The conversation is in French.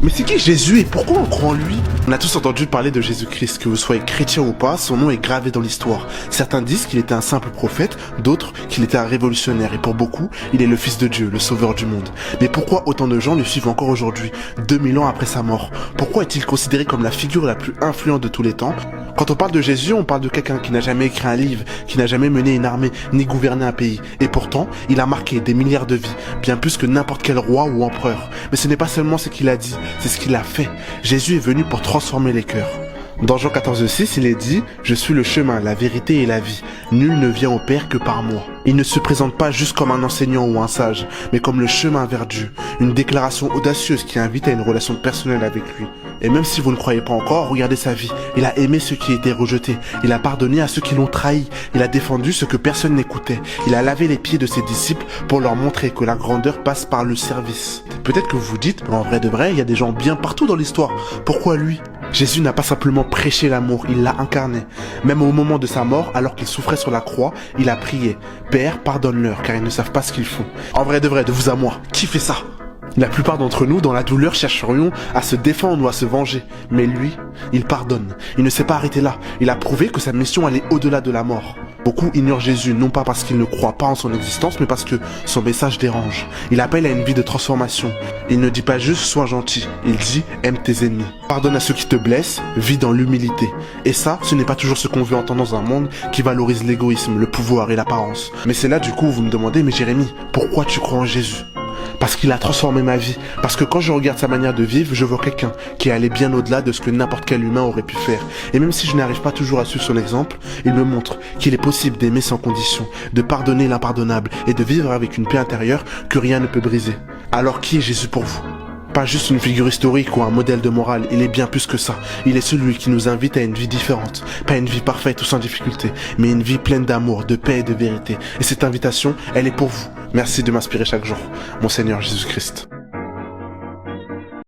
Mais c'est qui Jésus et pourquoi on croit en lui? On a tous entendu parler de Jésus-Christ, que vous soyez chrétien ou pas, son nom est gravé dans l'histoire. Certains disent qu'il était un simple prophète, d'autres qu'il était un révolutionnaire, et pour beaucoup, il est le Fils de Dieu, le sauveur du monde. Mais pourquoi autant de gens le suivent encore aujourd'hui, 2000 ans après sa mort? Pourquoi est-il considéré comme la figure la plus influente de tous les temps? Quand on parle de Jésus, on parle de quelqu'un qui n'a jamais écrit un livre, qui n'a jamais mené une armée, ni gouverné un pays. Et pourtant, il a marqué des milliards de vies, bien plus que n'importe quel roi ou empereur. Mais ce n'est pas seulement ce qu'il a dit, c'est ce qu'il a fait. Jésus est venu pour transformer les cœurs. Dans Jean 14,6, il est dit « Je suis le chemin, la vérité et la vie. Nul ne vient au Père que par moi. » Il ne se présente pas juste comme un enseignant ou un sage, mais comme le chemin vers Dieu. Une déclaration audacieuse qui invite à une relation personnelle avec lui. Et même si vous ne croyez pas encore, regardez sa vie. Il a aimé ceux qui étaient rejetés. Il a pardonné à ceux qui l'ont trahi. Il a défendu ce que personne n'écoutait. Il a lavé les pieds de ses disciples pour leur montrer que la grandeur passe par le service. Peut-être que vous vous dites, mais en vrai de vrai, il y a des gens bien partout dans l'histoire. Pourquoi lui ? Jésus n'a pas simplement prêché l'amour, il l'a incarné. Même au moment de sa mort, alors qu'il souffrait sur la croix, il a prié « Père, pardonne-leur, car ils ne savent pas ce qu'ils font. » En vrai de vrai, de vous à moi, qui fait ça ? La plupart d'entre nous, dans la douleur, chercherions à se défendre ou à se venger. Mais lui, il pardonne. Il ne s'est pas arrêté là. Il a prouvé que sa mission allait au-delà de la mort. Beaucoup ignorent Jésus, non pas parce qu'ils ne croient pas en son existence, mais parce que son message dérange. Il appelle à une vie de transformation. Il ne dit pas juste « sois gentil », il dit « aime tes ennemis ». Pardonne à ceux qui te blessent, vis dans l'humilité. Et ça, ce n'est pas toujours ce qu'on veut entendre dans un monde qui valorise l'égoïsme, le pouvoir et l'apparence. Mais c'est là du coup où vous me demandez « Mais Jérémy, pourquoi tu crois en Jésus ?» Parce qu'il a transformé ma vie. Parce que quand je regarde sa manière de vivre, je vois quelqu'un qui est allé bien au-delà de ce que n'importe quel humain aurait pu faire. Et même si je n'arrive pas toujours à suivre son exemple, il me montre qu'il est possible d'aimer sans condition, de pardonner l'impardonnable et de vivre avec une paix intérieure que rien ne peut briser. Alors qui est Jésus pour vous ? Pas juste une figure historique ou un modèle de morale, il est bien plus que ça. Il est celui qui nous invite à une vie différente. Pas une vie parfaite ou sans difficulté, mais une vie pleine d'amour, de paix et de vérité. Et cette invitation, elle est pour vous. Merci de m'inspirer chaque jour. Mon Seigneur Jésus-Christ.